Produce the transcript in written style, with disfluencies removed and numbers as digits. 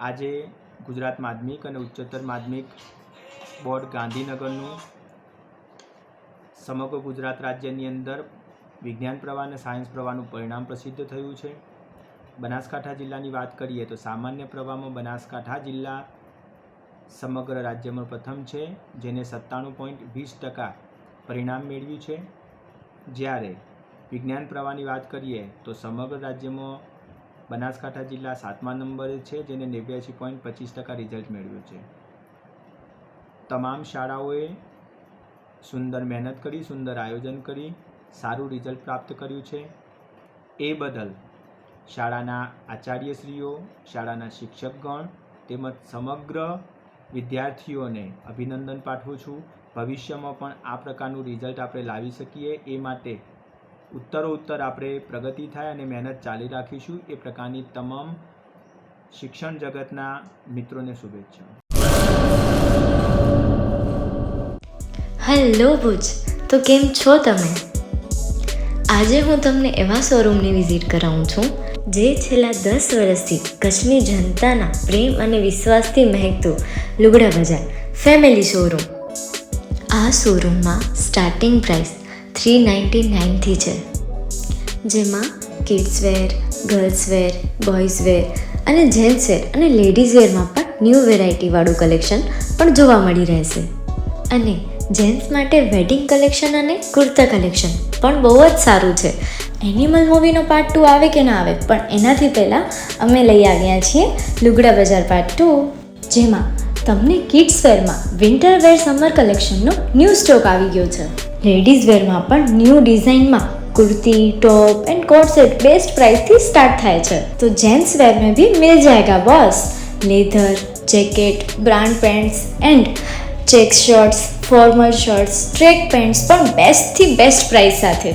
આજે ગુજરાત માધ્યમિક અને ઉચ્ચતર માધ્યમિક બોર્ડ ગાંધીનગરનું સમગ્ર ગુજરાત રાજ્યની અંદર વિજ્ઞાન પ્રવાહ અને સાયન્સ પ્રવાહનું પરિણામ પ્રસિદ્ધ થયું છે. બનાસકાંઠા જિલ્લાની વાત કરીએ તો સામાન્ય પ્રવાહમાં બનાસકાંઠા જિલ્લા સમગ્ર રાજ્યમાં પ્રથમ છે, જેને 97.20% પરિણામ મેળવ્યું છે. જ્યારે વિજ્ઞાન પ્રવાહની વાત કરીએ તો સમગ્ર રાજ્યમાં બનાસકાંઠા જિલ્લા 7મા નંબરે છે, જેને 89.25% રિઝલ્ટ મેળવ્યું છે. તમામ શાળાઓએ સુંદર મહેનત કરી, સુંદર આયોજન કરી સારું રિઝલ્ટ પ્રાપ્ત કર્યું છે. એ બદલ શાળાના આચાર્યશ્રીઓ, શાળાના શિક્ષકગણ તેમજ સમગ્ર વિદ્યાર્થીઓને અભિનંદન પાઠવું છું. ભવિષ્યમાં પણ આ પ્રકારનું રિઝલ્ટ આપણે લાવી શકીએ એ માટે ઉત્તરોત્તર આપણે પ્રગતિ થાય અને મહેનત ચાલી રાખીશું. એ પ્રકારની તમામ શિક્ષણ જગતના મિત્રોને શુભેચ્છા. હેલો ભુજ, તો કેમ છો તમે? આજે હું તમને એવા શોરૂમની વિઝિટ કરાવું છું જે છેલ્લા 10 વર્ષથી કચ્છની જનતાના પ્રેમ અને વિશ્વાસથી મહેકતું લુગડા બજાર ફેમિલી શોરૂમ. આ શોરૂમમાં સ્ટાર્ટિંગ પ્રાઇસ 399થી છે, જેમાં kids wear, girls wear, boys wear અને જેન્ટ્સ વેર અને લેડીઝ વેરમાં પણ ન્યૂ વેરાયટીવાળું કલેક્શન પણ જોવા મળી રહેશે. અને જેન્ટ્સ માટે વેડિંગ કલેક્શન અને કુર્તા કલેક્શન પણ બહુ જ સારું છે. એનિમલ મૂવીનો પાર્ટ 2 આવે કે ના આવે, પણ એનાથી પહેલાં અમે લઈ આવ્યા છીએ લુગડા બજાર પાર્ટ 2, જેમાં તમને કિડ્સ વેરમાં વિન્ટર વેર સમર કલેક્શનનો ન્યૂ સ્ટોક આવી ગયો છે. લેડીઝ વેરમાં પણ ન્યૂ ડિઝાઇનમાં kurti, top and coat set best price थी स्टार्ट थाय छे. तो जेंट्स वेर में भी मिल जाएगा boss. Leather, jacket, brand pants and check shirts, formal shirts, track pants पर बेस्ट थी बेस्ट प्राइस साथे.